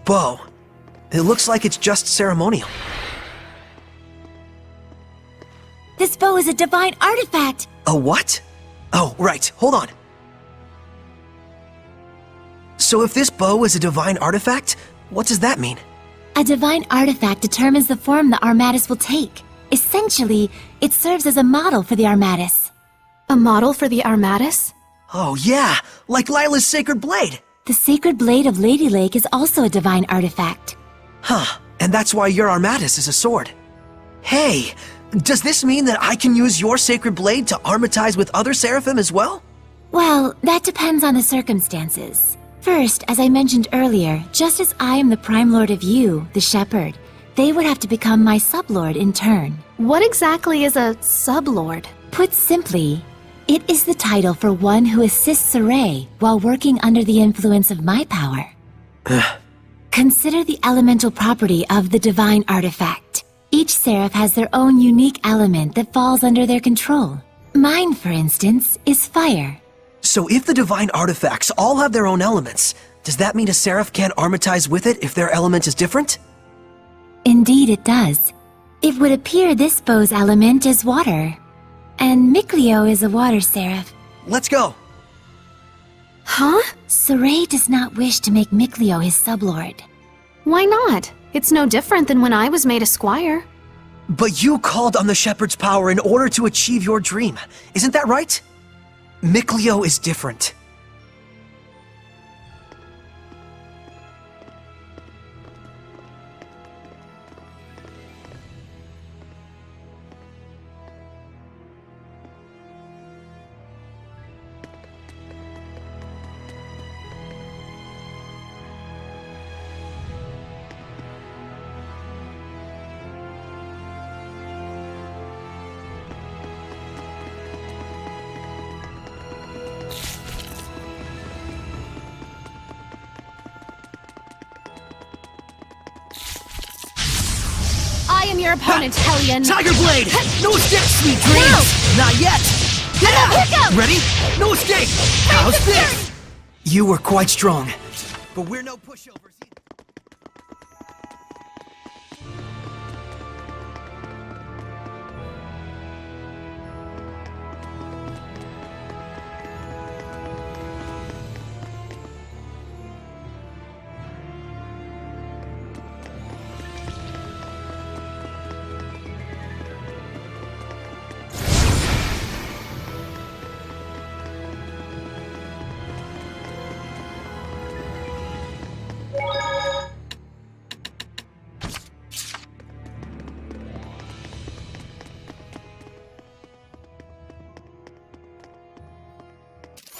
bow. It looks like it's just ceremonial. This bow is a divine artifact! A what? Oh, right. Hold on. So if this bow is a divine artifact, what does that mean? A divine artifact determines the form the Armatus will take. Essentially, it serves as a model for the Armatus. A model for the Armatus? Oh yeah, like Lila's sacred blade. The sacred blade of Lady Lake is also a divine artifact. Huh, and that's why your Armatus is a sword. Hey, does this mean that I can use your sacred blade to armatize with other seraphim as well? Well, that depends on the circumstances. First, as I mentioned earlier, just as I am the Prime Lord of you, the Shepherd, they would have to become my sublord in turn. What exactly is a sublord? Put simply, it is the title for one who assists Saray while working under the influence of my power. Consider the elemental property of the divine artifact. Each seraph has their own unique element that falls under their control. Mine, for instance, is fire. So if the divine artifacts all have their own elements, does that mean a seraph can't armatize with it if their element is different? Indeed it does. It would appear this bow's element is water. And Mikleo is a water seraph. Let's go. Huh? Saray does not wish to make Mikleo his sublord. Why not? It's no different than when I was made a squire. But you called on the Shepherd's power in order to achieve your dream. Isn't that right? Mikleo is different. I am your opponent, Hellion. Tiger Blade! No escape, sweet dreams! Not yet! Ready? No escape! How's this? You were quite strong, but we're no pushovers either.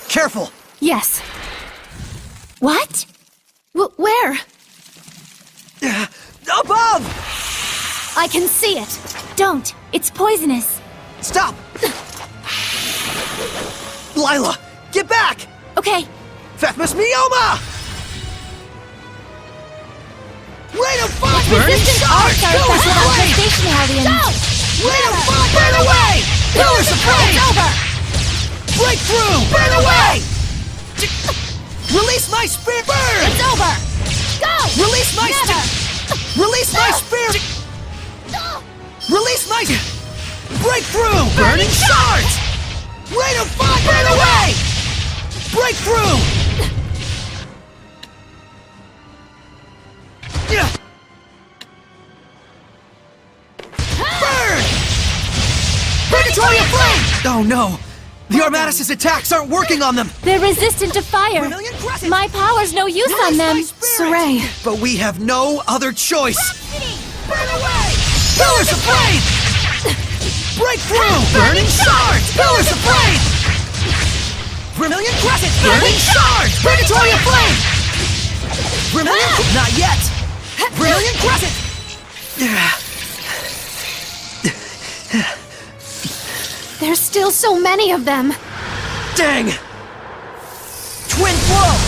Careful! Yes. What? Where? Above! I can see it. Don't! It's poisonous! Stop! Lila, get back! Okay, Fethmus Mioma! Rate of fire! resistance arcs are effective on crustacean Hellions! Rate of fire! Burn away! Pillars of flame! Over! Breakthrough! Burn away! Release my spirit! Burn! It's over! Go! Release my spirit! Release my spirit! Release my... Breakthrough! Burning shards! Rate of fire! Burn away! Breakthrough! Burn! Purgatory of flame! Oh no! The Armatus' attacks aren't working on them! They're resistant to fire! Vermilion Crescent! My power's no use Release on them! my spirit! Saray. But we have no other choice! Burn away! Pillars of flame! Breakthrough! Burning shards! Pillars of flame! Vermilion Crescent! Burning shards! Purgatory of flame! Vermilion... Not yet! Vermilion Crescent! There's still so many of them. Dang! Twin blow!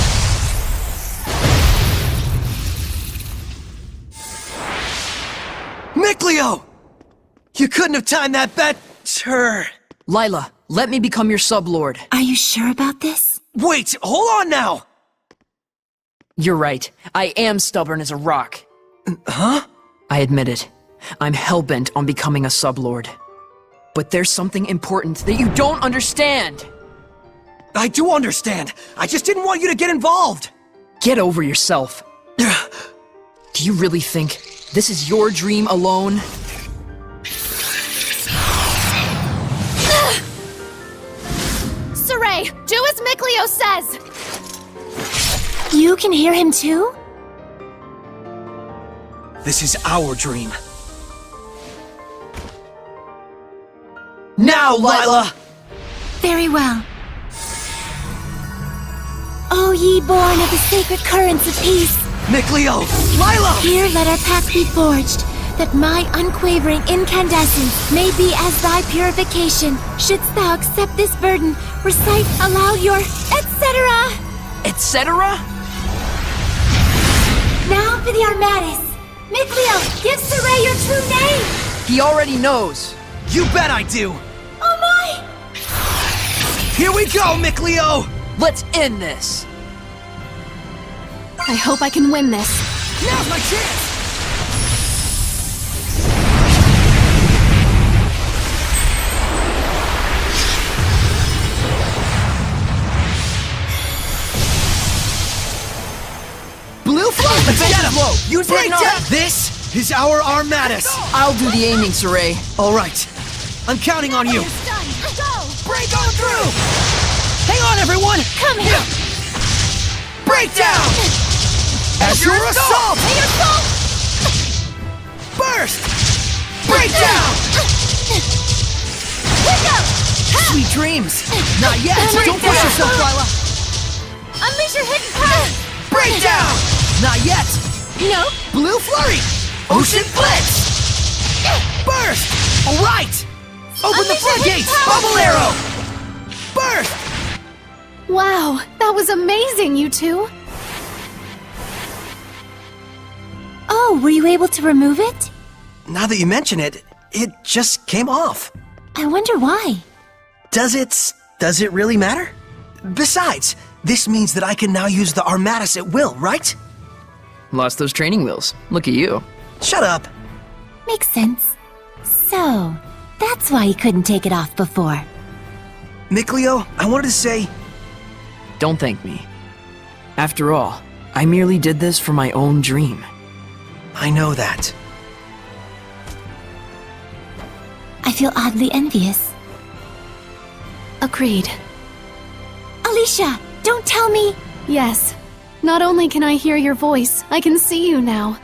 Mikleo! You couldn't have timed that better! Lila, let me become your sublord. Are you sure about this? Wait, hold on now! You're right. I am stubborn as a rock. Huh? I admit it. I'm hell-bent on becoming a sublord. But there's something important that you don't understand! I do understand. I just didn't want you to get involved. Get over yourself. Do you really think this is your dream alone? Saray, do as Mikleo says! You can hear him too? This is our dream. Now, Lila! Very well. O ye born of the sacred currents of peace, Mikleo! Lila! here let our pact be forged, that my unquavering incandescence may be as thy purification. Shouldst thou accept this burden, recite aloud your etc. Etc.? Now for the Armatis. Mikleo, give Saray your true name! He already knows. You bet I do! Oh my! Here we go, Mikleo! Let's end this. I hope I can win this. Now's my chance! Blue flow! Let's get him! Use Break it down! This is our Armatis! I'll do the aiming, Saray. Alright, I'm counting on you! It's done. Go! Break on through! Hang on, everyone! Come here! Break down! As your assault! Hey, assault! Burst! Break down! Pick up! Sweet dreams! Not yet! Break Don't push down. yourself, Lila! Unleash your hidden power! Break down! Not yet! No! Blue flurry! Ocean blitz! Burst! Alright! Open the Unleash your floodgates! hidden power. Bubble arrow! Burst! Wow, that was amazing, you two. Oh, were you able to remove it? Now that you mention it, it just came off. I wonder why. Does it really matter? Besides, this means that I can now use the Armatis at will, right? Lost those training wheels. Look at you. Shut up. Makes sense. So, that's why you couldn't take it off before. Mikleo, I wanted to say, Don't thank me. After all, I merely did this for my own dream. I know that. I feel oddly envious. Agreed. Alicia, don't tell me! Yes. Not only can I hear your voice, I can see you now.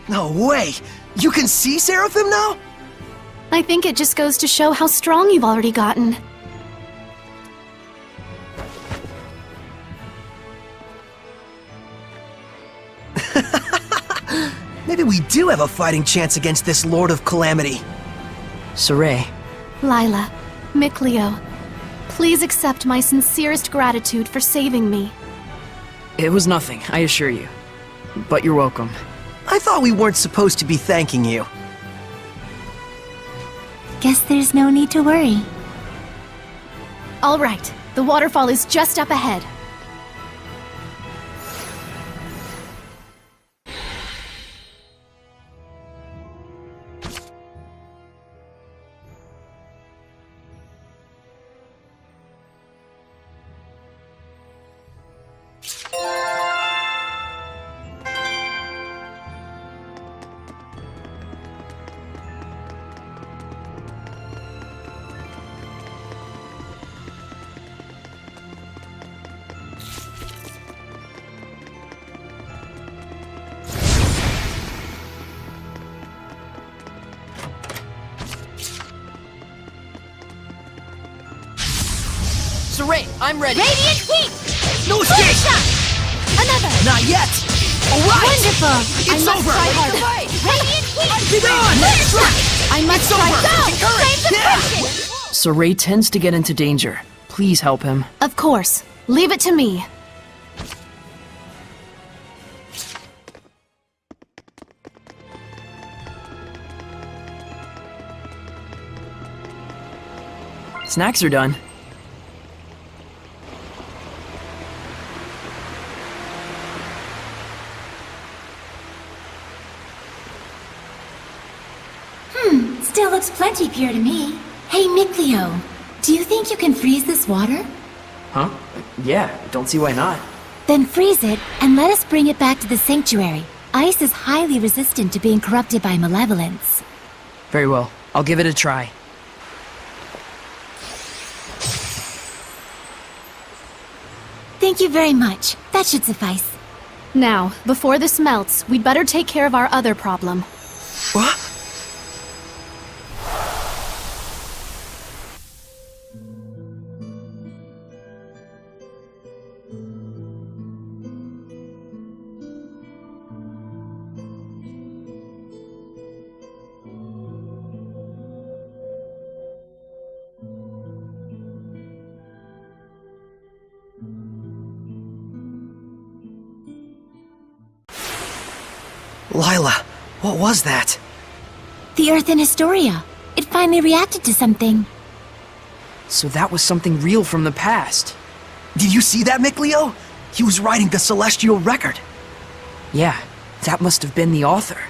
No way! You can see Seraphim now? I think it just goes to show how strong you've already gotten. Maybe we do have a fighting chance against this Lord of Calamity. Saray, Lila, Mikleo, please accept my sincerest gratitude for saving me. it was nothing, I assure you. But you're welcome. I thought we weren't supposed to be thanking you. Guess there's no need to worry. All right, the waterfall is just up ahead. Saray, I'm ready. Radiant heat! No escape! Another! Not yet! Alright! Wonderful! It's I must over! try harder. Radiant heat! Be gone! I must It's try over! Go! Concurrent! Save the Yeah! patient! Saray tends to get into danger. Please help him. Of course. Leave it to me. Snacks are done. Still looks plenty pure to me. Hey, Mikleo, do you think you can freeze this water? Huh? Yeah, don't see why not. Then freeze it and let us bring it back to the sanctuary. Ice is highly resistant to being corrupted by malevolence. Very well. I'll give it a try. Thank you very much. That should suffice. Now, before this melts, we'd better take care of our other problem. What? Lila, what was that? The Earth in Historia. It finally reacted to something. So that was something real from the past. Did you see that, Mikleo? He was writing the celestial record. Yeah, that must have been the author.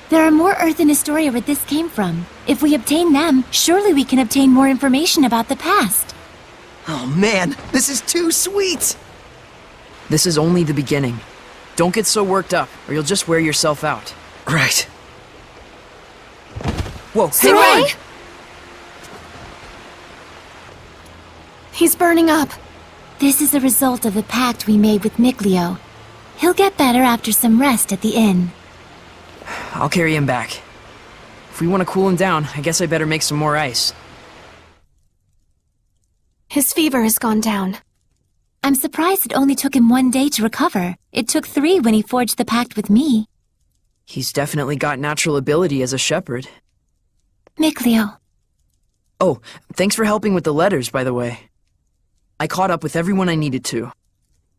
There are more Earth in Historia where this came from. If we obtain them, surely we can obtain more information about the past. Oh man, this is too sweet! This is only the beginning. Don't get so worked up, or you'll just wear yourself out. Right. Whoa, hey, Hooray! Run! He's burning up. This is a result of the pact we made with Mikleo. He'll get better after some rest at the inn. I'll carry him back. If we want to cool him down, I guess I better make some more ice. His fever has gone down. I'm surprised it only took him 1 day to recover. It took 3 when he forged the pact with me. He's definitely got natural ability as a shepherd. Mikleo. Oh, thanks for helping with the letters, by the way. I caught up with everyone I needed to.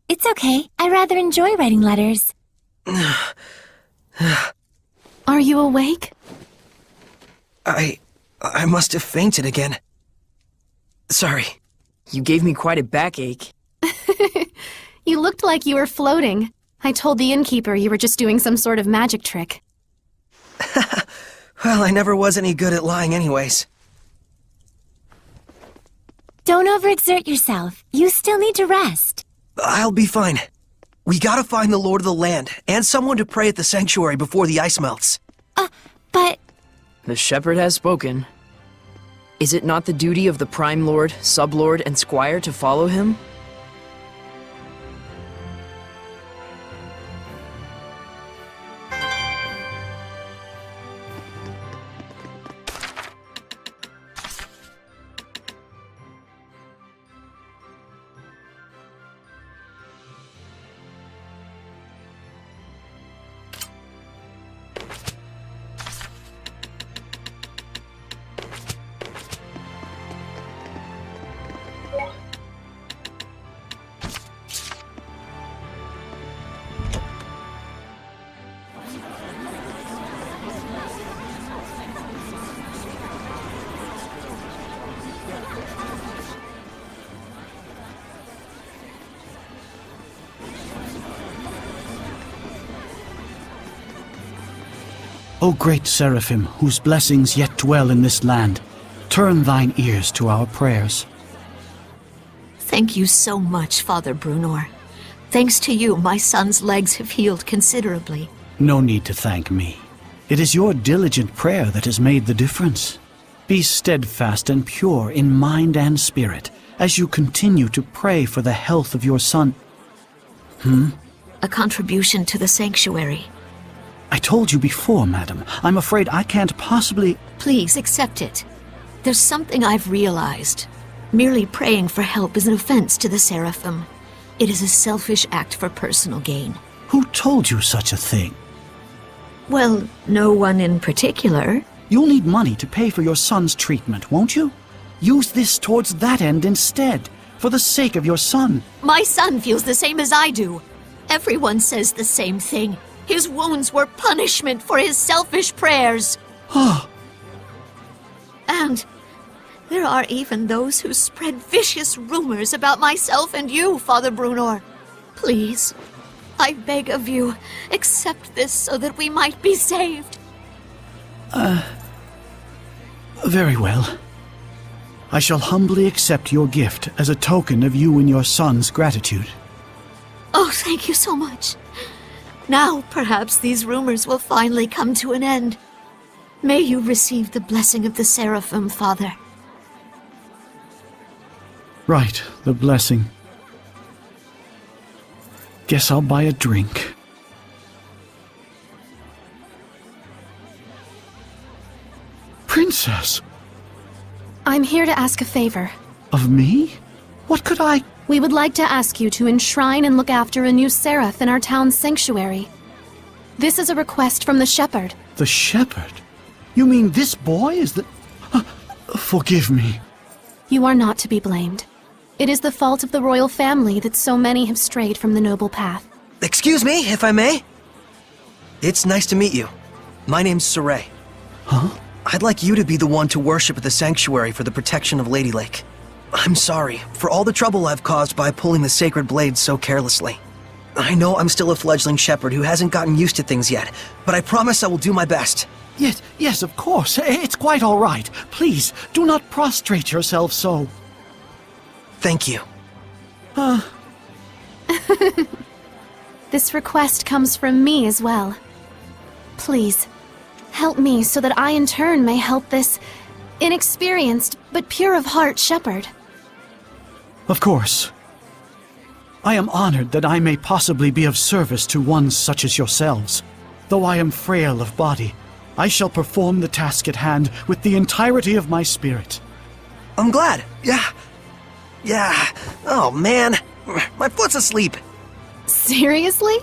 It's okay. I rather enjoy writing letters. Are you awake? I must have fainted again. Sorry. You gave me quite a backache. You looked like you were floating. I told the innkeeper you were just doing some sort of magic trick. Well, I never was any good at lying anyways. Don't overexert yourself. You still need to rest. I'll be fine. We gotta find the Lord of the Land, and someone to pray at the sanctuary before the ice melts. But The shepherd has spoken. Is it not the duty of the Prime Lord, Sublord, and Squire to follow him? O great Seraphim, whose blessings yet dwell in this land, turn thine ears to our prayers. Thank you so much, Father Brunor. Thanks to you, my son's legs have healed considerably. No need to thank me. It is your diligent prayer that has made the difference. Be steadfast and pure in mind and spirit as you continue to pray for the health of your son. A contribution to the sanctuary. I told you before, madam. I'm afraid I can't possibly... Please accept it. There's something I've realized. Merely praying for help is an offense to the Seraphim. It is a selfish act for personal gain. Who told you such a thing? Well, no one in particular. You'll need money to pay for your son's treatment, won't you? Use this towards that end instead, for the sake of your son. My son feels the same as I do. Everyone says the same thing. His wounds were punishment for his selfish prayers. And there are even those who spread vicious rumors about myself and you, Father Brunor. Please, I beg of you, accept this so that we might be saved. Very well. I shall humbly accept your gift as a token of you and your son's gratitude. Oh, thank you so much. Now, perhaps these rumors will finally come to an end. May you receive the blessing of the Seraphim, Father. Right, the blessing. Guess I'll buy a drink. Princess! I'm here to ask a favor. Of me? What could I... We would like to ask you to enshrine and look after a new seraph in our town's sanctuary. This is a request from the shepherd. The shepherd? You mean this boy is the... Forgive me. You are not to be blamed. It is the fault of the royal family that so many have strayed from the noble path. Excuse me, if I may? It's nice to meet you. My name's Saray. Huh? I'd like you to be the one to worship at the sanctuary for the protection of Lady Lake. I'm sorry for all the trouble I've caused by pulling the sacred blade so carelessly. I know I'm still a fledgling shepherd who hasn't gotten used to things yet, but I promise I will do my best. Yes, of course. It's quite all right. Please, do not prostrate yourself so. Thank you. This request comes from me as well. Please, help me so that I in turn may help this inexperienced but pure of heart shepherd. Of course. I am honored that I may possibly be of service to ones such as yourselves. Though I am frail of body, I shall perform the task at hand with the entirety of my spirit. I'm glad. Yeah. Oh, man. My foot's asleep. Seriously?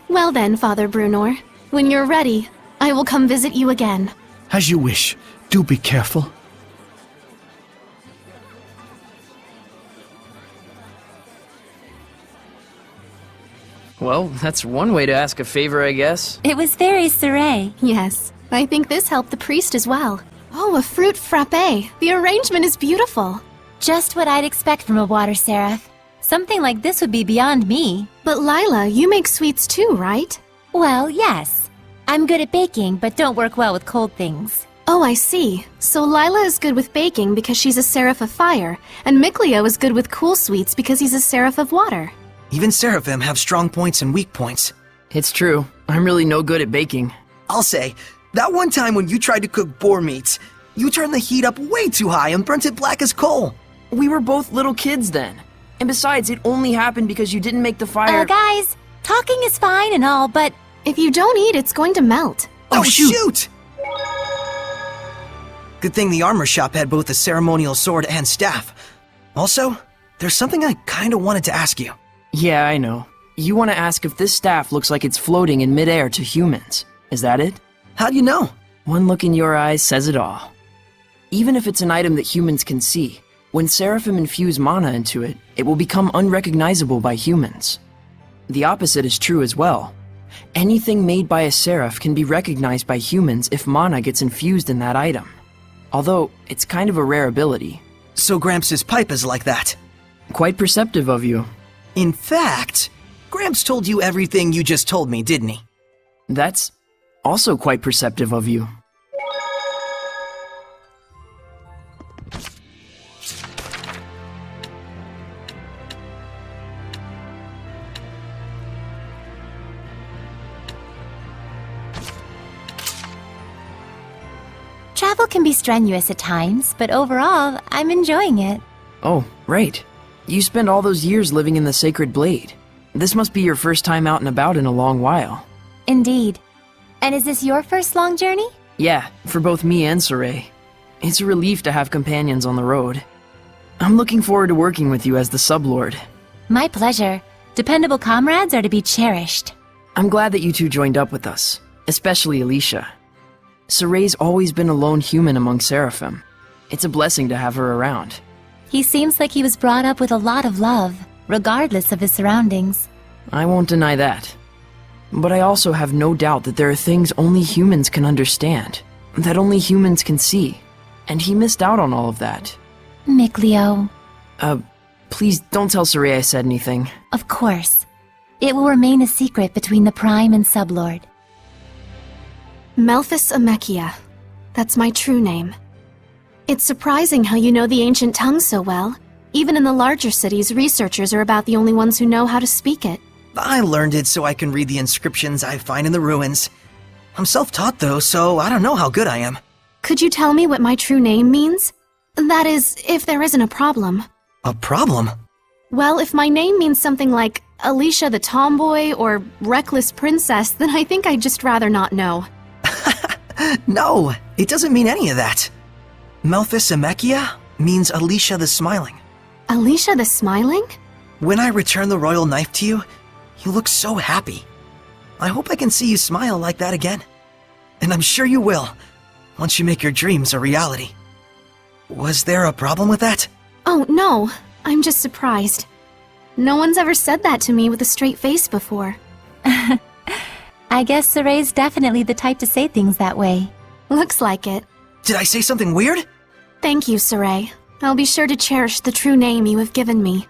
Well then, Father Brunor, when you're ready, I will come visit you again. As you wish. Do be careful. Well, that's one way to ask a favor, I guess. It was very Saray. Yes, I think this helped the priest as well. Oh, a fruit frappe. The arrangement is beautiful. Just what I'd expect from a water seraph. Something like this would be beyond me. But Lila, you make sweets too, right? Well, yes. I'm good at baking, but don't work well with cold things. Oh, I see. So Lila is good with baking because she's a seraph of fire, and Mikleo is good with cool sweets because he's a seraph of water. Even Seraphim have strong points and weak points. It's true. I'm really no good at baking. I'll say, that one time when you tried to cook boar meats, you turned the heat up way too high and burnt it black as coal. We were both little kids then. And besides, it only happened because you didn't make the fire— Guys, talking is fine and all, but... If you don't eat, it's going to melt. Oh, shoot! Good thing the armor shop had both a ceremonial sword and staff. Also, there's something I kinda wanted to ask you. Yeah, I know. You want to ask if this staff looks like it's floating in midair to humans. Is that it? How do you know? One look in your eyes says it all. Even if it's an item that humans can see, when Seraphim infuse mana into it, it will become unrecognizable by humans. The opposite is true as well. Anything made by a Seraph can be recognized by humans if mana gets infused in that item. Although, it's kind of a rare ability. So Gramps' pipe is like that. Quite perceptive of you. In fact, Gramps told you everything you just told me, didn't he? That's also quite perceptive of you. Travel can be strenuous at times, but overall, I'm enjoying it. Oh, right. You spent all those years living in the Sacred Blade. This must be your first time out and about in a long while. Indeed. And is this your first long journey? Yeah, for both me and Saray. It's a relief to have companions on the road. I'm looking forward to working with you as the Sublord. My pleasure. Dependable comrades are to be cherished. I'm glad that you two joined up with us, especially Alicia. Saray's always been a lone human among Seraphim. It's a blessing to have her around. He seems like he was brought up with a lot of love, regardless of his surroundings. I won't deny that. But I also have no doubt that there are things only humans can understand, that only humans can see. And he missed out on all of that. Mikleo. Please don't tell Saray I said anything. Of course. It will remain a secret between the Prime and Sublord. Melphis Amechia. That's my true name. It's surprising how you know the ancient tongue so well. Even in the larger cities, researchers are about the only ones who know how to speak it. I learned it so I can read the inscriptions I find in the ruins. I'm self-taught though, so I don't know how good I am. Could you tell me what my true name means? That is, if there isn't a problem. A problem? Well, if my name means something like Alicia the Tomboy or Reckless Princess, then I think I'd just rather not know. No, it doesn't mean any of that. Melphis Amechia means Alicia the Smiling. Alicia the Smiling? When I return the royal knife to you, you look so happy. I hope I can see you smile like that again. And I'm sure you will, once you make your dreams a reality. Was there a problem with that? Oh, no. I'm just surprised. No one's ever said that to me with a straight face before. I guess Soray's definitely the type to say things that way. Looks like it. Did I say something weird? Thank you, Soray. I'll be sure to cherish the true name you have given me.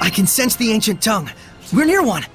I can sense the ancient tongue. We're near one.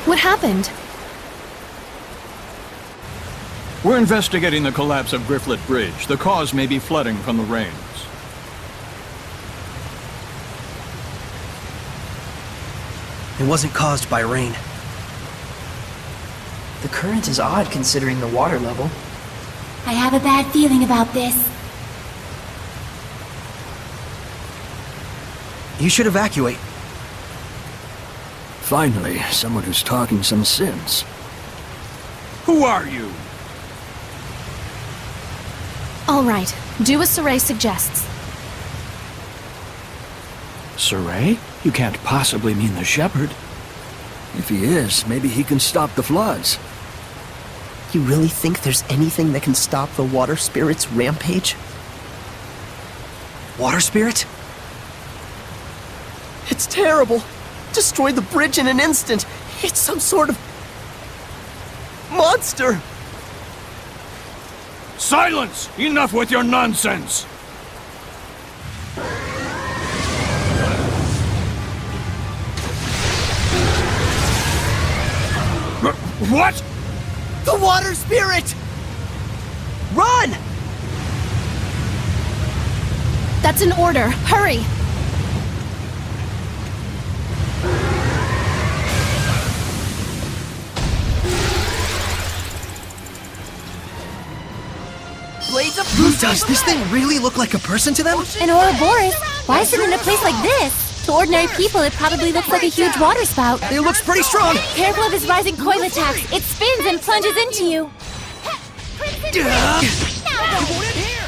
What happened? We're investigating the collapse of Grifflet Bridge. The cause may be flooding from the rains. It wasn't caused by rain. The current is odd considering the water level. I have a bad feeling about this. You should evacuate. Finally, someone who's talking some sense. Who are you? All right, do as Saray suggests. Saray? You can't possibly mean the shepherd. If he is, maybe he can stop the floods. You really think there's anything that can stop the water spirit's rampage? Water spirit? It's terrible. Destroyed the bridge in an instant. It's some sort of monster. Silence! Enough with your nonsense! What? The water spirit! Run! That's an order. Hurry! Blades of Does this thing really look like a person to them? An Ouroboros? Why is it in a place like this? To ordinary people, it probably looks like a huge water spout. It looks pretty strong. Careful of his rising coil attacks. It spins and plunges into you. It won't end here.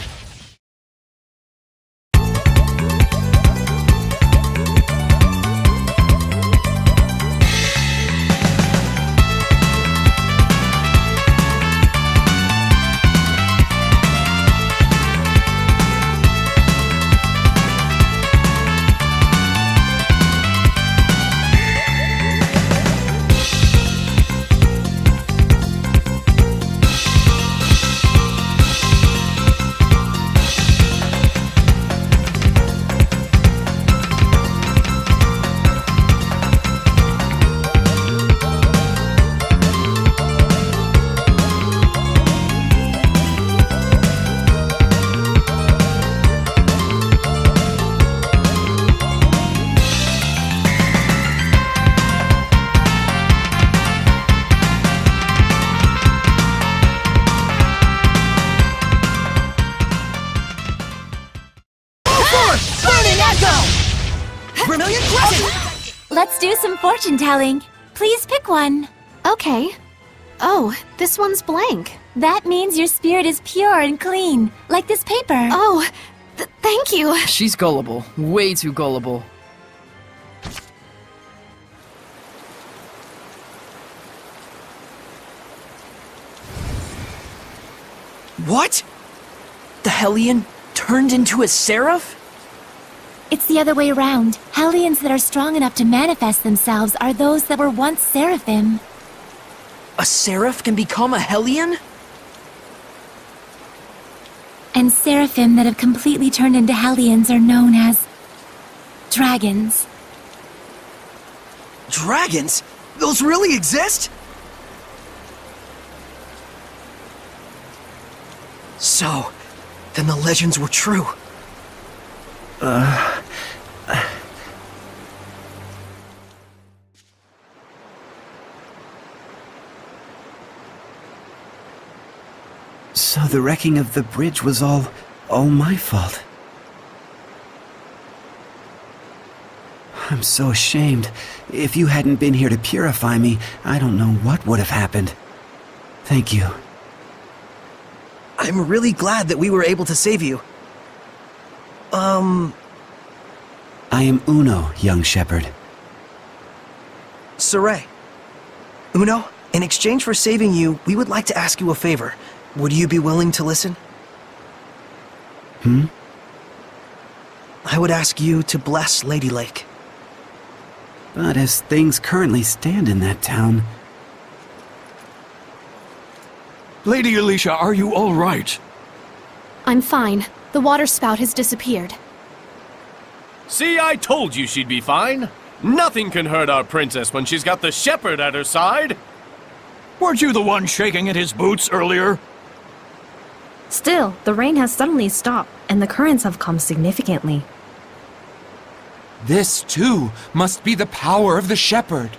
Vermilion Crescent! Let's do some fortune telling. Please pick one. Okay. Oh, this one's blank. That means your spirit is pure and clean, like this paper. Oh, thank you. She's gullible. Way too gullible. What? The Hellion turned into a seraph? It's the other way around. Hellions that are strong enough to manifest themselves are those that were once seraphim. A seraph can become a Hellion? And seraphim that have completely turned into hellions are known as dragons. Dragons? Those really exist? So, then the legends were true. So the wrecking of the bridge was all my fault. I'm so ashamed. If you hadn't been here to purify me, I don't know what would have happened. Thank you. I'm really glad that we were able to save you. I am Uno, young shepherd. Saray. Uno, in exchange for saving you, we would like to ask you a favor. Would you be willing to listen? I would ask you to bless Lady Lake. But as things currently stand in that town... Lady Alicia, are you all right? I'm fine. The water spout has disappeared. See, I told you she'd be fine. Nothing can hurt our princess when she's got the shepherd at her side. Weren't you the one shaking at his boots earlier? Still, the rain has suddenly stopped, and the currents have calmed significantly. This, too, must be the power of the shepherd.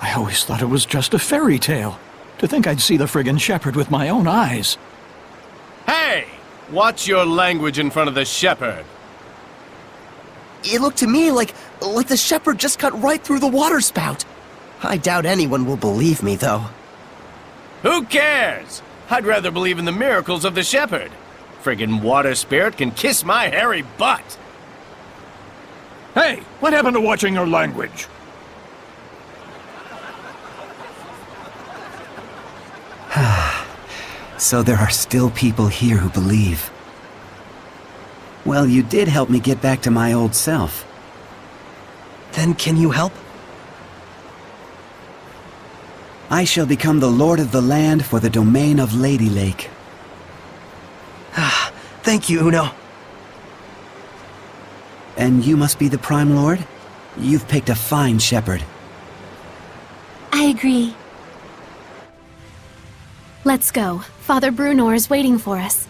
I always thought it was just a fairy tale. To think I'd see the friggin' shepherd with my own eyes. Hey! Watch your language in front of the shepherd. It looked to me like the shepherd just cut right through the water spout. I doubt anyone will believe me, though. Who cares? I'd rather believe in the miracles of the shepherd. Friggin' water spirit can kiss my hairy butt. Hey, what happened to watching your language? So there are still people here who believe. Well, you did help me get back to my old self. Then can you help? I shall become the lord of the land for the domain of Lady Lake. Thank you, Uno. And you must be the Prime Lord? You've picked a fine shepherd. I agree. Let's go. Father Brunor is waiting for us.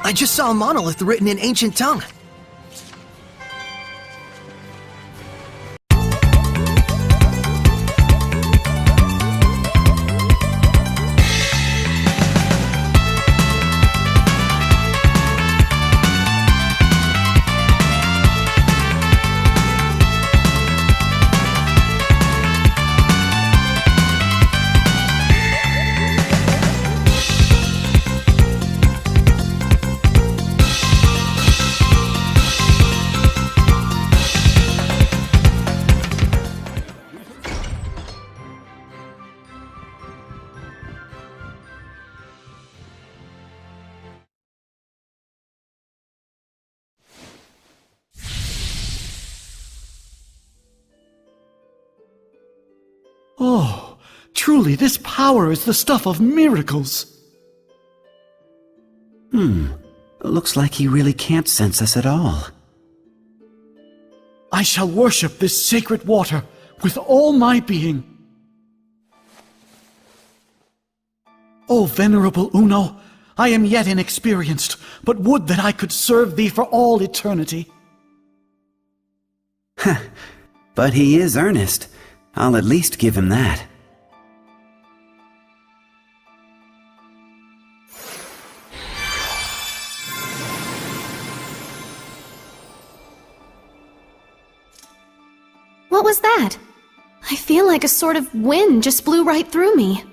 I just saw a monolith written in ancient tongue. Oh, truly this power is the stuff of miracles. Looks like he really can't sense us at all. I shall worship this sacred water with all my being. O venerable Uno, I am yet inexperienced, but would that I could serve thee for all eternity. But he is earnest. I'll at least give him that. What was that? I feel like a sort of wind just blew right through me.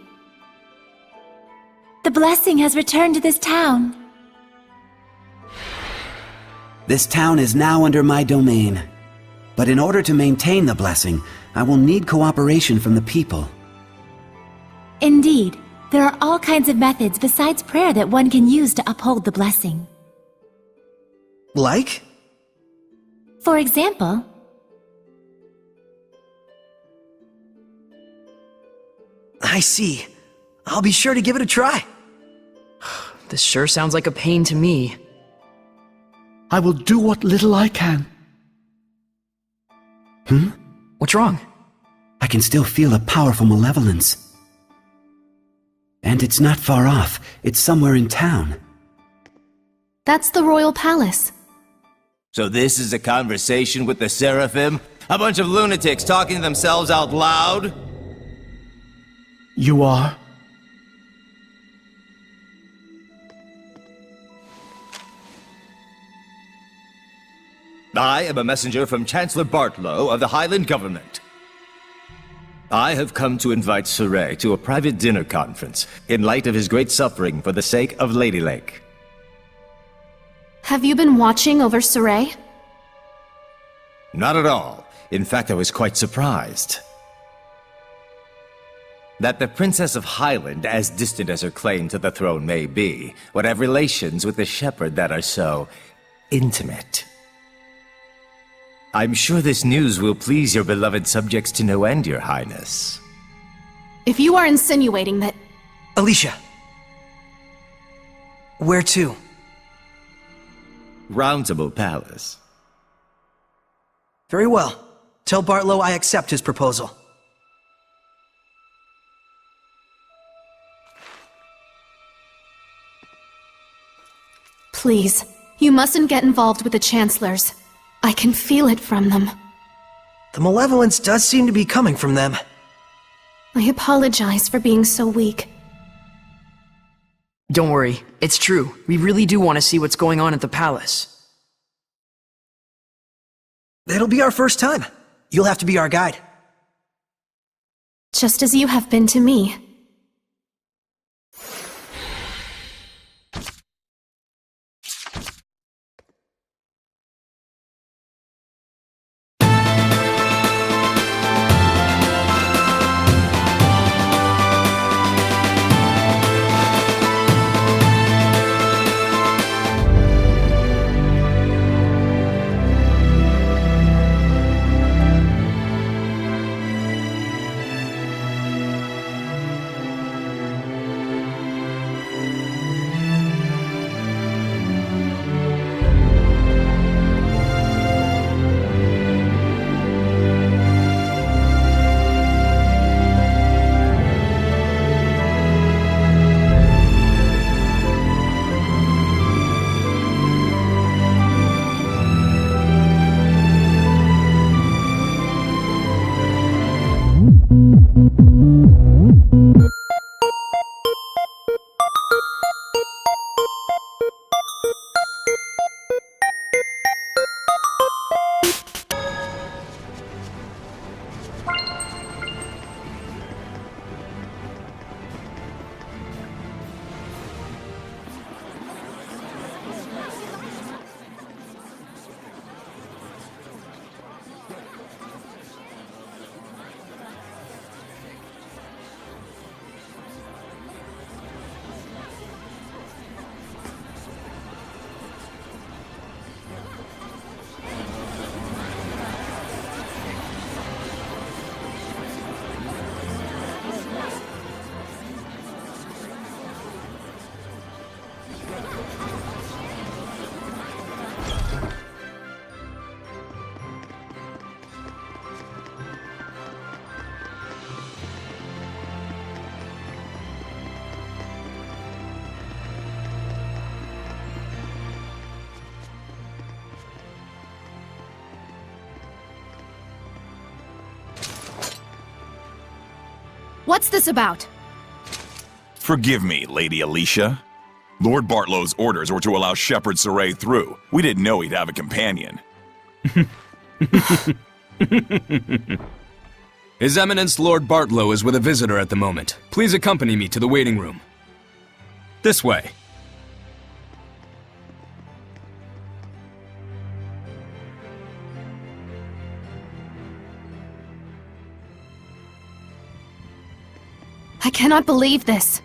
The blessing has returned to this town. This town is now under my domain. But in order to maintain the blessing, I will need cooperation from the people. Indeed, there are all kinds of methods besides prayer that one can use to uphold the blessing. Like? For example, I see. I'll be sure to give it a try. This sure sounds like a pain to me. I will do what little I can. What's wrong? I can still feel a powerful malevolence. And it's not far off. It's somewhere in town. That's the royal palace. So this is a conversation with the Seraphim? A bunch of lunatics talking to themselves out loud? You are? I am a messenger from Chancellor Bartlow of the Highland government. I have come to invite Saray to a private dinner conference in light of his great suffering for the sake of Lady Lake. Have you been watching over Saray? Not at all. In fact, I was quite surprised. That the Princess of Highland, as distant as her claim to the throne may be, would have relations with the shepherd that are so intimate. I'm sure this news will please your beloved subjects to no end, Your Highness. If you are insinuating that... Alicia. Where to? Roundtable Palace. Very well. Tell Bartlow I accept his proposal. Please, you mustn't get involved with the Chancellors. I can feel it from them. The malevolence does seem to be coming from them. I apologize for being so weak. Don't worry, it's true. We really do want to see what's going on at the palace. It'll be our first time. You'll have to be our guide. Just as you have been to me. What's this about? Forgive me, Lady Alicia. Lord Bartlow's orders were to allow Shepherd Saray through. We didn't know he'd have a companion. His Eminence Lord Bartlow is with a visitor at the moment. Please accompany me to the waiting room. This way. I cannot believe this.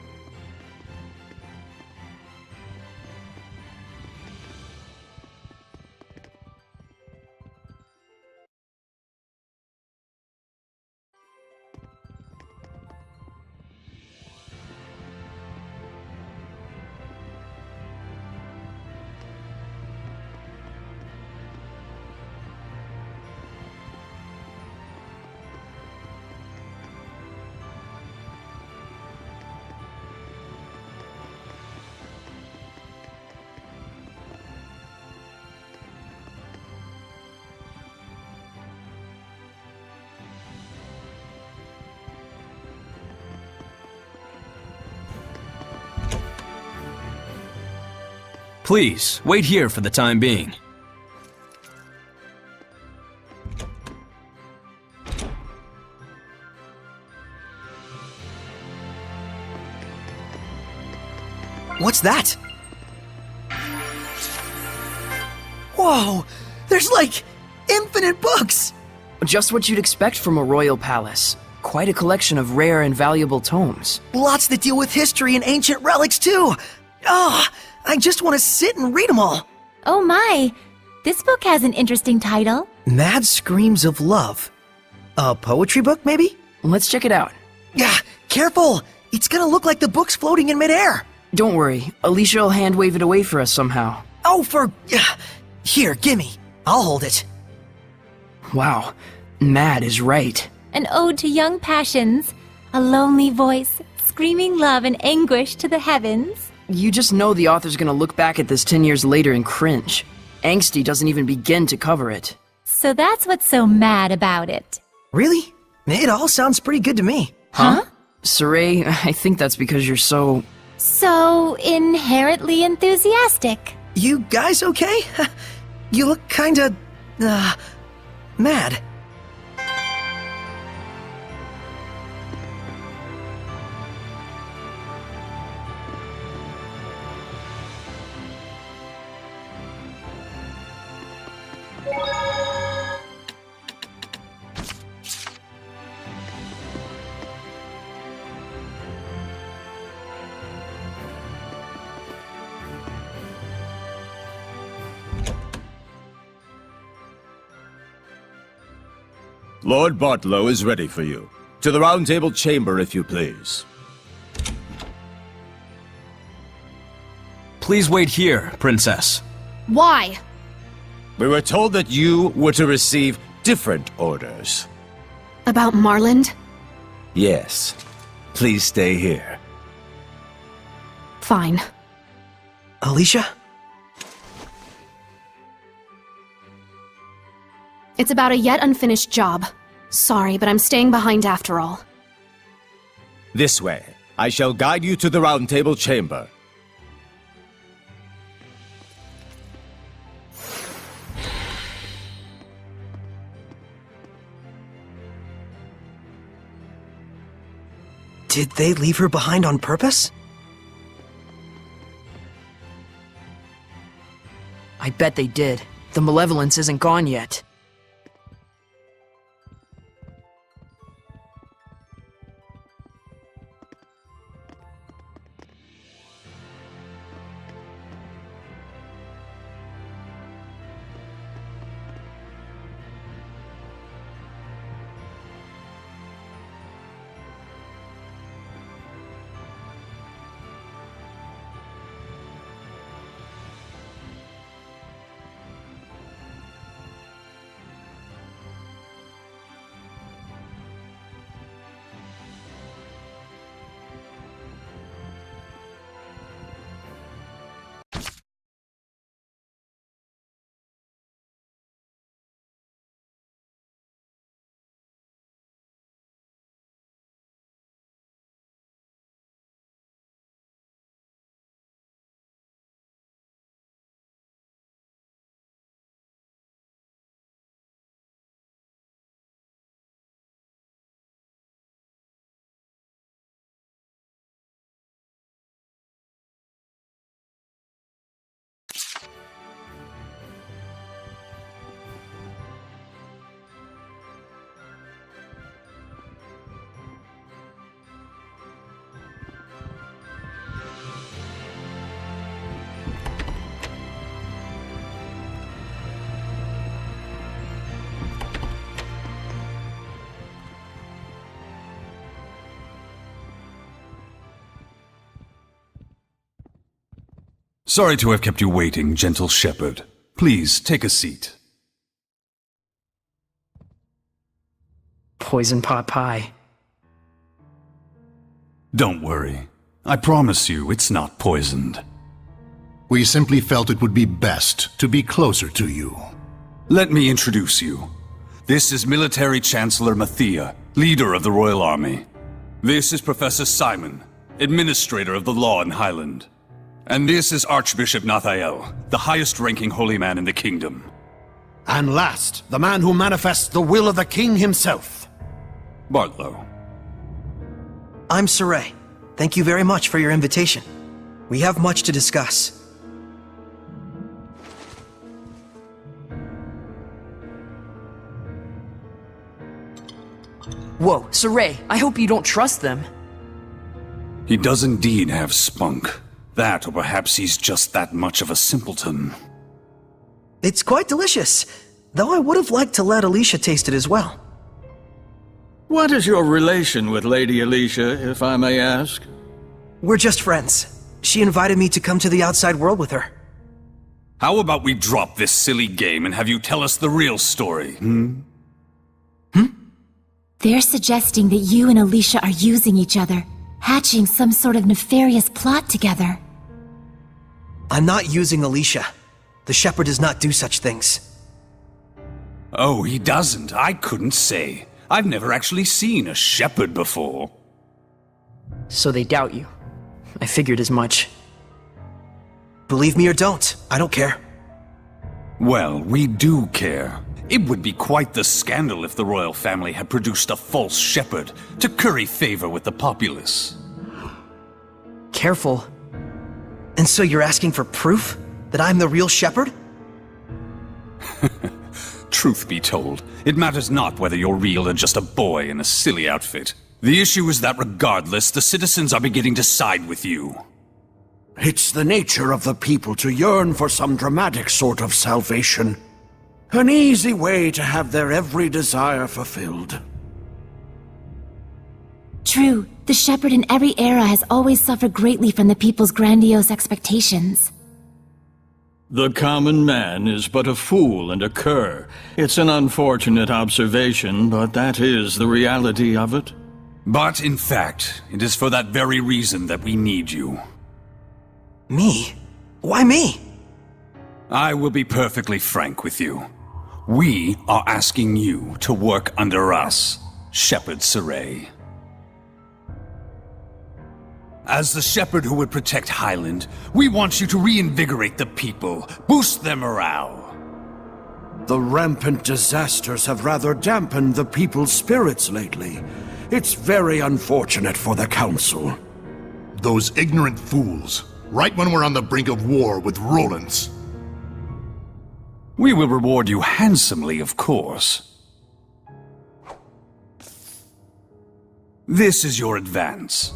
Please, wait here for the time being. What's that? Whoa! There's like infinite books! Just what you'd expect from a royal palace. Quite a collection of rare and valuable tomes. Lots that deal with history and ancient relics too! Ah! I just want to sit and read them all! Oh my! This book has an interesting title. Mad Screams of Love. A poetry book, maybe? Let's check it out. Yeah, careful! It's gonna look like the book's floating in midair! Don't worry, Alicia will hand wave it away for us somehow. Oh, here, gimme. I'll hold it. Wow, Mad is right. An ode to young passions, a lonely voice, screaming love and anguish to the heavens. You just know the author's gonna look back at this 10 years later and cringe. Angsty doesn't even begin to cover it. So that's what's so mad about it. Really? It all sounds pretty good to me. Huh? Saray, I think that's because you're so... So inherently enthusiastic. You guys okay? You look kinda... mad. Lord Bartlow is ready for you. To the Round Table chamber, if you please. Please wait here, Princess. Why? We were told that you were to receive different orders. About Marland? Yes. Please stay here. Fine. Alicia? It's about a yet unfinished job. Sorry, but I'm staying behind after all. This way. I shall guide you to the Round Table chamber. Did they leave her behind on purpose? I bet they did. The malevolence isn't gone yet. Sorry to have kept you waiting, gentle shepherd. Please, take a seat. Poison pot pie. Don't worry. I promise you it's not poisoned. We simply felt it would be best to be closer to you. Let me introduce you. This is Military Chancellor Mathia, leader of the Royal Army. This is Professor Simon, administrator of the law in Highland. And this is Archbishop Nathael, the highest-ranking holy man in the kingdom. And last, the man who manifests the will of the king himself. Bartlow. I'm Saray. Thank you very much for your invitation. We have much to discuss. Whoa, Saray, I hope you don't trust them. He does indeed have spunk. That, or perhaps he's just that much of a simpleton. It's quite delicious, though I would have liked to let Alicia taste it as well. What is your relation with Lady Alicia, if I may ask? We're just friends. She invited me to come to the outside world with her. How about we drop this silly game and have you tell us the real story, They're suggesting that you and Alicia are using each other, hatching some sort of nefarious plot together. I'm not using Alicia. The Shepherd does not do such things. Oh, he doesn't. I couldn't say. I've never actually seen a shepherd before. So they doubt you. I figured as much. Believe me or don't, I don't care. Well, we do care. It would be quite the scandal if the royal family had produced a false shepherd to curry favor with the populace. Careful. And so you're asking for proof that I'm the real Shepherd? Truth be told, it matters not whether you're real or just a boy in a silly outfit. The issue is that regardless, the citizens are beginning to side with you. It's the nature of the people to yearn for some dramatic sort of salvation. An easy way to have their every desire fulfilled. True, the Shepherd in every era has always suffered greatly from the people's grandiose expectations. The common man is but a fool and a cur. It's an unfortunate observation, but that is the reality of it. But in fact, it is for that very reason that we need you. Me? Why me? I will be perfectly frank with you. We are asking you to work under us, Shepherd Saray. As the shepherd who would protect Highland, we want you to reinvigorate the people, boost their morale. The rampant disasters have rather dampened the people's spirits lately. It's very unfortunate for the Council. Those ignorant fools, right when we're on the brink of war with Roland's. We will reward you handsomely, of course. This is your advance.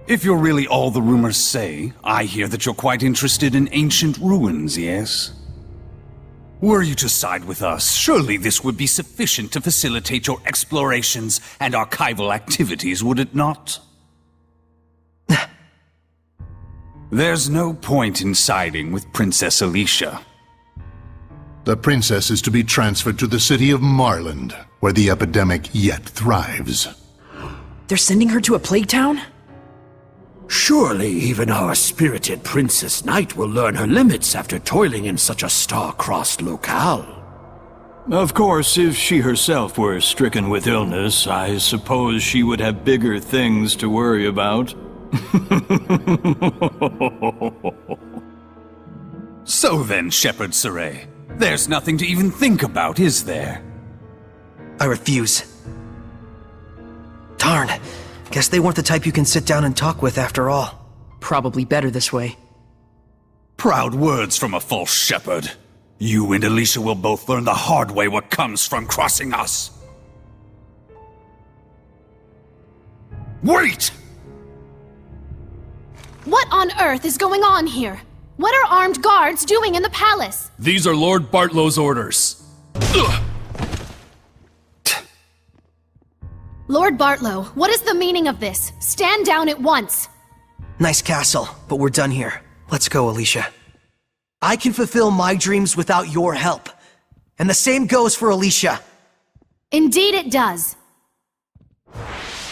If you're really all the rumors say, I hear that you're quite interested in ancient ruins, yes? Were you to side with us, surely this would be sufficient to facilitate your explorations and archival activities, would it not? There's no point in siding with Princess Alicia. The princess is to be transferred to the city of Marland, where the epidemic yet thrives. They're sending her to a plague town? Surely even our spirited Princess Knight will learn her limits after toiling in such a star-crossed locale. Of course, if she herself were stricken with illness, I suppose she would have bigger things to worry about. So then, Shepherd Saray, there's nothing to even think about, is there? I refuse. Darn. Guess they weren't the type you can sit down and talk with after all. Probably better this way. Proud words from a false shepherd. You and Alicia will both learn the hard way what comes from crossing us. Wait! What on earth is going on here? What are armed guards doing in the palace? These are Lord Bartlow's orders. Ugh. Lord Bartlow, what is the meaning of this? Stand down at once! Nice castle, but we're done here. Let's go, Alicia. I can fulfill my dreams without your help. And the same goes for Alicia. Indeed it does.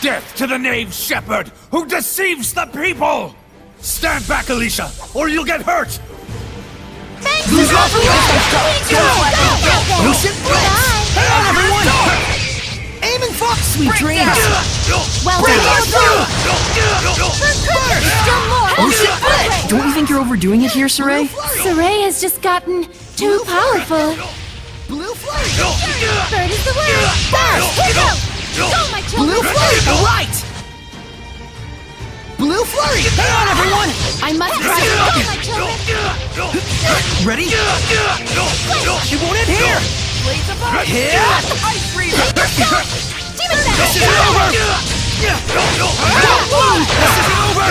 Death to the knave shepherd who deceives the people! Stand back, Alicia, or you'll get hurt! Thanks for helping! Lucid Blitz! Hang on, everyone! Aiming for sweet dreams! Well, Lucid Blitz! Don't you think you're overdoing it here, Saray? Saray has just gotten too powerful. Blue Flame! Bird is the word! Burst! Hit out! Go, my children! Blue Flame! Right! Blue Flurry! Hang on, everyone! I must go, my children! Ready? It won't end here! Blades of fire! Here! Ice freeze! Demon This isn't over! Don't move! This isn't over!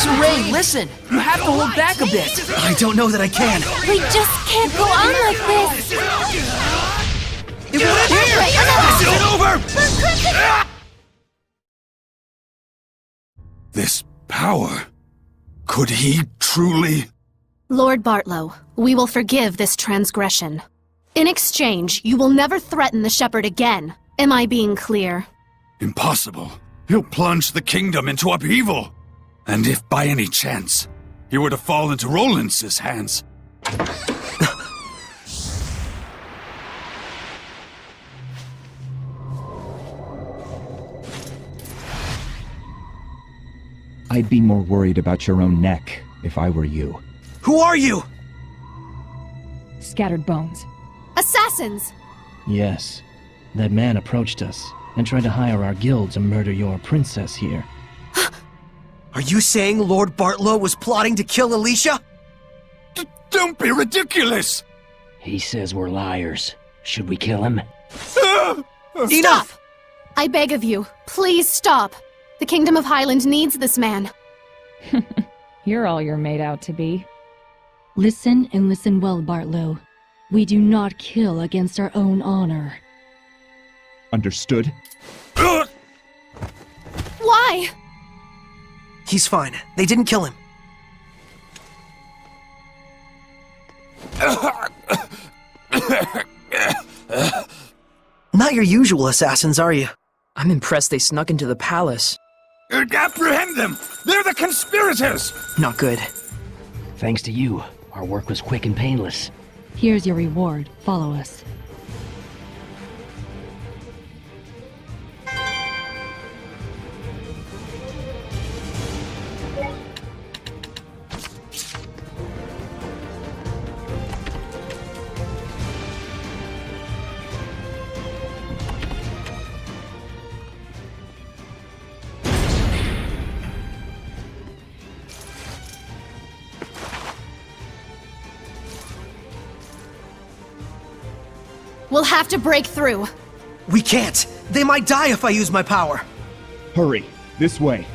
Saray, listen! You have to hold back a bit. I don't know that I can. We just can't go on like this. It won't end here! This isn't over! This power... Could he truly... Lord Bartlow, we will forgive this transgression. In exchange, you will never threaten the Shepherd again. Am I being clear? Impossible. He'll plunge the kingdom into upheaval. And if by any chance he were to fall into Rollins' hands... I'd be more worried about your own neck if I were you. Who are you? Scattered bones. Assassins! Yes. That man approached us and tried to hire our guild to murder your princess here. Are you saying Lord Bartlow was plotting to kill Alicia? Don't be ridiculous! He says we're liars. Should we kill him? Enough! I beg of you, please stop. The Kingdom of Highland needs this man. You're all you're made out to be. Listen and listen well, Bartlow. We do not kill against our own honor. Understood? Why? He's fine. They didn't kill him. Not your usual assassins, are you? I'm impressed they snuck into the palace. Apprehend them! They're the conspirators! Not good. Thanks to you, our work was quick and painless. Here's your reward. Follow us. We'll have to break through. We can't. They might die if I use my power. Hurry, this way.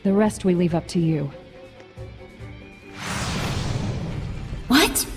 The rest we leave up to you. What?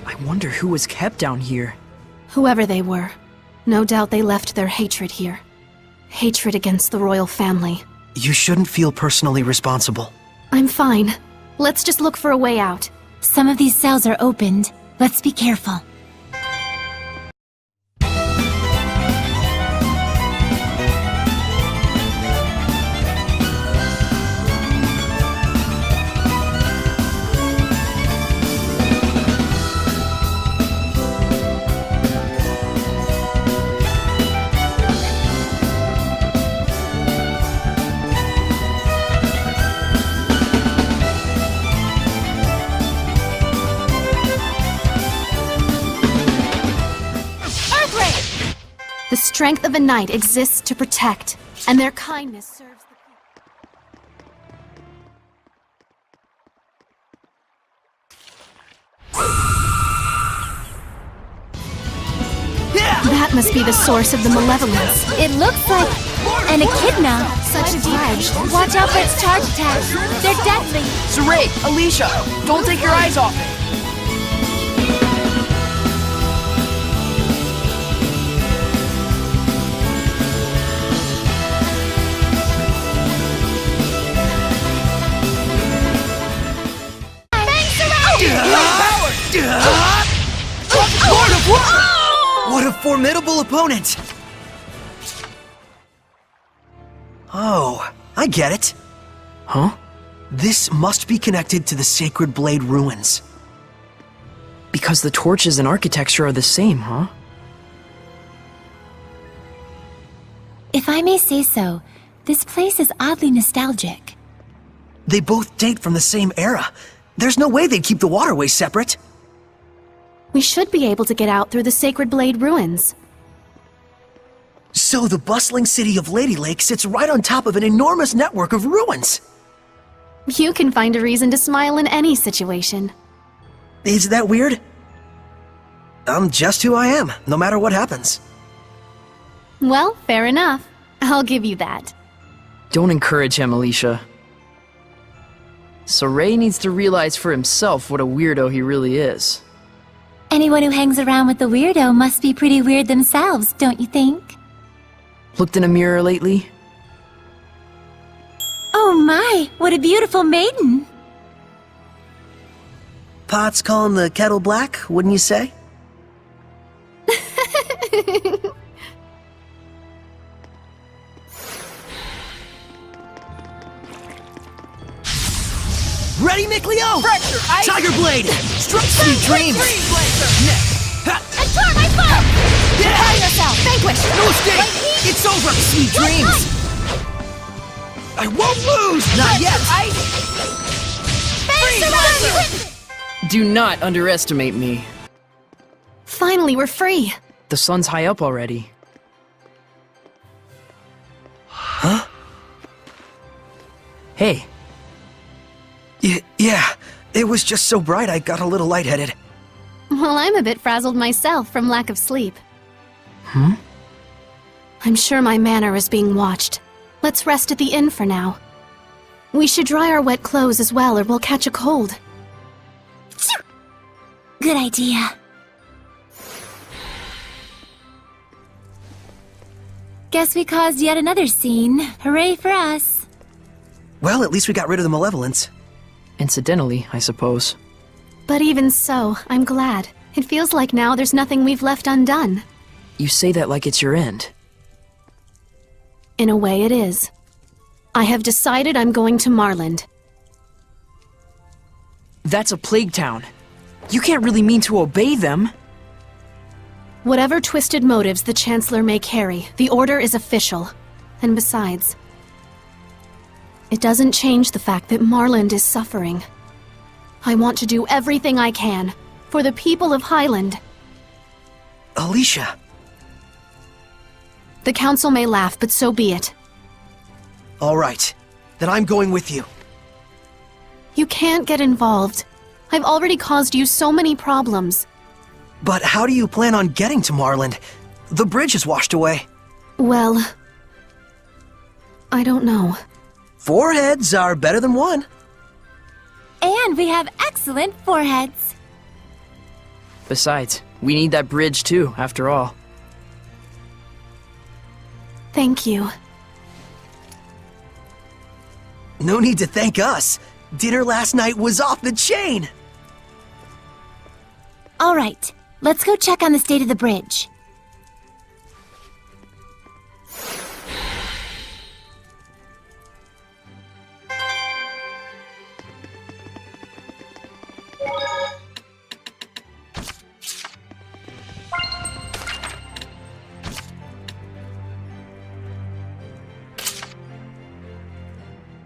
I wonder who was kept down here. Whoever they were, no doubt they left their hatred here. Hatred against the royal family. You shouldn't feel personally responsible. I'm fine. Let's just look for a way out. Some of these cells are opened. Let's be careful. strength of a knight exists to protect, and their kindness serves the That must be the source of the malevolence. It looks like an echidna. Such a deep. Watch out for its charge attacks. They're deadly. Saray, Alicia, don't take your eyes off it. Lord of War! What a formidable opponent! Oh, I get it. Huh? This must be connected to the Sacred Blade ruins. Because the torches and architecture are the same, huh? If I may say so, this place is oddly nostalgic. They both date from the same era. There's no way they'd keep the waterways separate. We should be able to get out through the Sacred Blade ruins. So the bustling city of Lady Lake sits right on top of an enormous network of ruins. You can find a reason to smile in any situation. Is that weird? I'm just who I am, no matter what happens. Well, fair enough. I'll give you that. Don't encourage him, Alicia. Saray needs to realize for himself what a weirdo he really is. Anyone who hangs around with the weirdo must be pretty weird themselves, don't you think? Looked in a mirror lately? Oh my, what a beautiful maiden! Pot's calling the kettle black, wouldn't you say? Ready, Mick Leo! Fracture, Tiger Blade! Sweet dreams! I tore my foot! Prepare yourself! Vanquish! No escape! It's over! Sweet dreams! I won't lose! Not yet! Do not underestimate me. Finally, we're free. The sun's high up already. Huh? Hey. Yeah, it was just so bright I got a little lightheaded. Well, I'm a bit frazzled myself from lack of sleep. Hmm? I'm sure my manor is being watched. Let's rest at the inn for now. We should dry our wet clothes as well, or we'll catch a cold. Good idea. Guess we caused yet another scene. Hooray for us. Well, at least we got rid of the malevolence. Incidentally, I suppose. But even so, I'm glad. It feels like now there's nothing we've left undone. You say that like it's your end. In a way, it is. I have decided I'm going to Marland. That's a plague town. You can't really mean to obey them. Whatever twisted motives the Chancellor may carry, the order is official. And besides, it doesn't change the fact that Marland is suffering. I want to do everything I can for the people of Highland. Alicia. The Council may laugh, but so be it. All right. Then I'm going with you. You can't get involved. I've already caused you so many problems. But how do you plan on getting to Marland? The bridge is washed away. Well, I don't know. 4 heads are better than 1. And we have excellent foreheads. Besides, we need that bridge too, after all. Thank you. No need to thank us. Dinner last night was off the chain. All right, let's go check on the state of the bridge.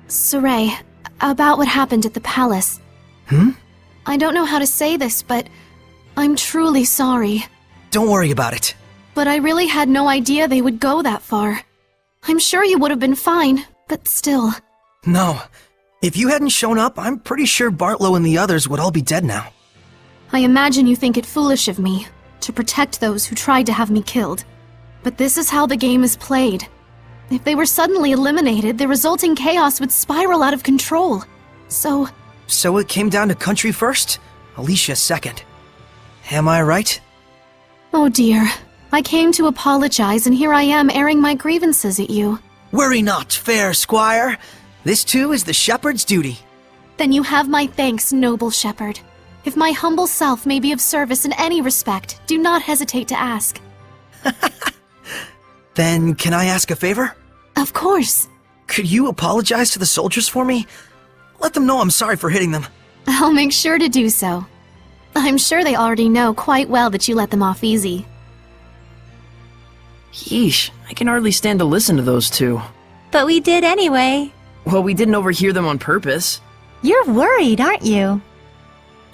Saray, about what happened at the palace. I don't know how to say this, but I'm truly sorry. Don't worry about it. but I really had no idea they would go that far. I'm sure you would have been fine, but still. No. If you hadn't shown up, I'm pretty sure Bartlow and the others would all be dead now. I imagine you think it foolish of me to protect those who tried to have me killed. But this is how the game is played. If they were suddenly eliminated, the resulting chaos would spiral out of control. So it came down to country first, Alicia second. Am I right? Oh dear. I came to apologize, and here I am airing my grievances at you. Worry not, fair squire. This too is the shepherd's duty. Then you have my thanks, noble shepherd. If my humble self may be of service in any respect, do not hesitate to ask. Then can I ask a favor? Of course. Could you apologize to the soldiers for me? Let them know I'm sorry for hitting them. I'll make sure to do so. I'm sure they already know quite well that you let them off easy. Yeesh, I can hardly stand to listen to those two. But we did anyway. Well, we didn't overhear them on purpose. You're worried, aren't you?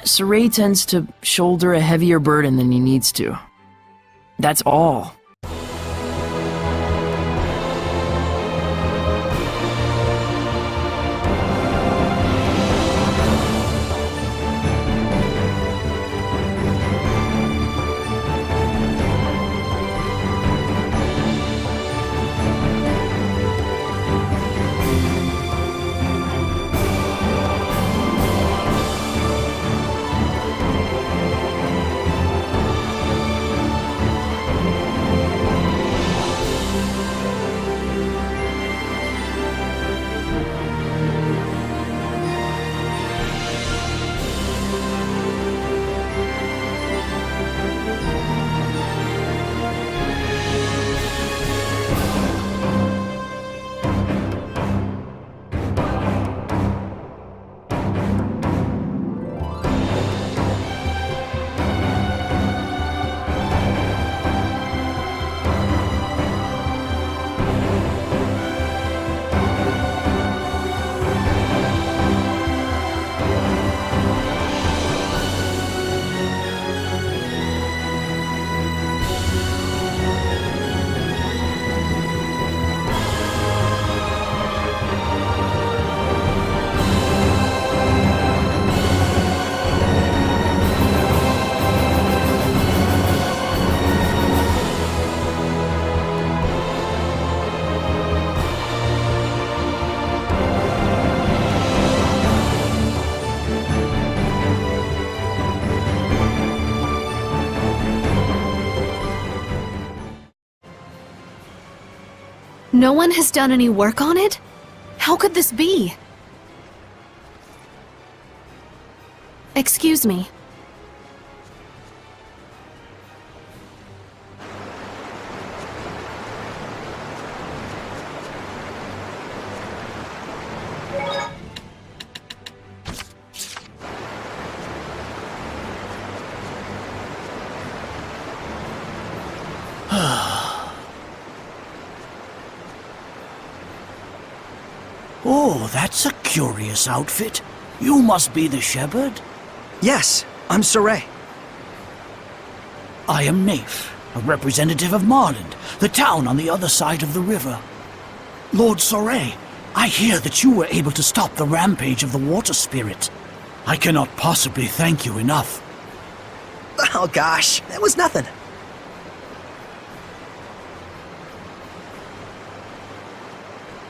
Saray tends to shoulder a heavier burden than he needs to. That's all. No one has done any work on it? How could this be? Excuse me. Oh, that's a curious outfit. You must be the shepherd? Yes, I'm Saray. I am Naif, a representative of Marland, the town on the other side of the river. Lord Saray, I hear that you were able to stop the rampage of the water spirit. I cannot possibly thank you enough. Oh gosh, that was nothing.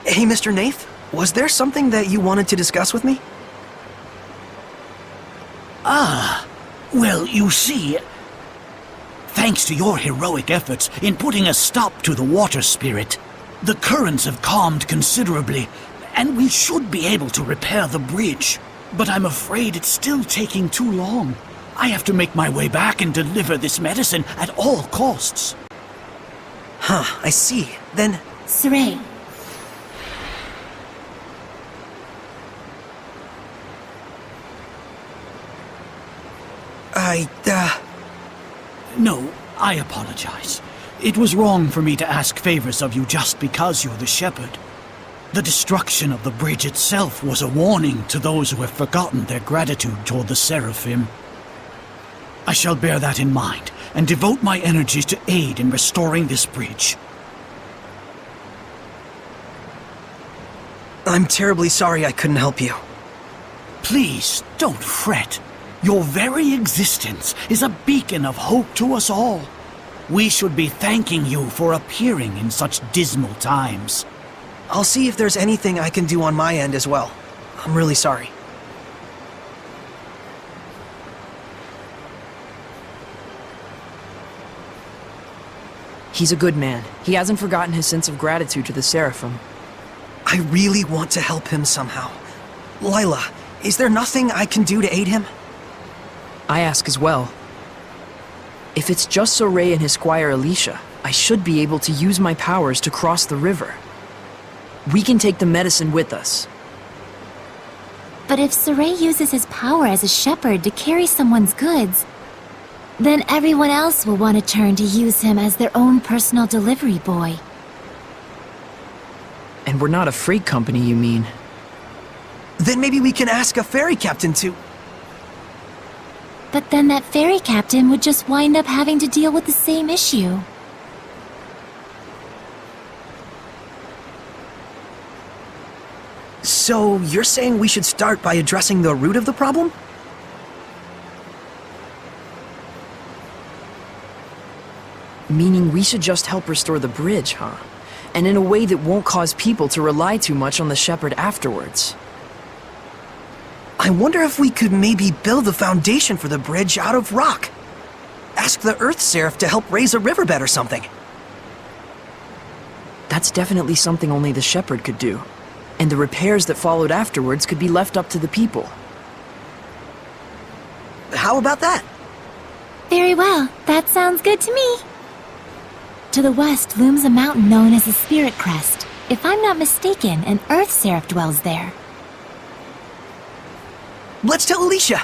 Hey, Mr. Naif, was there something that you wanted to discuss with me? Ah, well, you see, thanks to your heroic efforts in putting a stop to the water spirit, the currents have calmed considerably, and we should be able to repair the bridge. But I'm afraid it's still taking too long. I have to make my way back and deliver this medicine at all costs. Huh, I see. Then... Saray. No, I apologize. It was wrong for me to ask favors of you just because you're the shepherd. The destruction of the bridge itself was a warning to those who have forgotten their gratitude toward the Seraphim. I shall bear that in mind, and devote my energies to aid in restoring this bridge. I'm terribly sorry I couldn't help you. Please, don't fret. Your very existence is a beacon of hope to us all. We should be thanking you for appearing in such dismal times. I'll see if there's anything I can do on my end as well. I'm really sorry. He's a good man. He hasn't forgotten his sense of gratitude to the Seraphim. I really want to help him somehow. Lila, is there nothing I can do to aid him? I ask as well. If it's just Soray and his squire Alicia, I should be able to use my powers to cross the river. We can take the medicine with us. But if Soray uses his power as a shepherd to carry someone's goods, then everyone else will want to turn to use him as their own personal delivery boy. And we're not a freight company, you mean? Then maybe we can ask a ferry captain to... But then that ferry captain would just wind up having to deal with the same issue. So, you're saying we should start by addressing the root of the problem? Meaning we should just help restore the bridge, huh? And in a way that won't cause people to rely too much on the shepherd afterwards. I wonder if we could maybe build the foundation for the bridge out of rock. Ask the Earth Seraph to help raise a riverbed or something. That's definitely something only the shepherd could do. And the repairs that followed afterwards could be left up to the people. How about that? Very well. That sounds good to me. To the west looms a mountain known as the Spirit Crest. If I'm not mistaken, an Earth Seraph dwells there. Let's tell Alicia!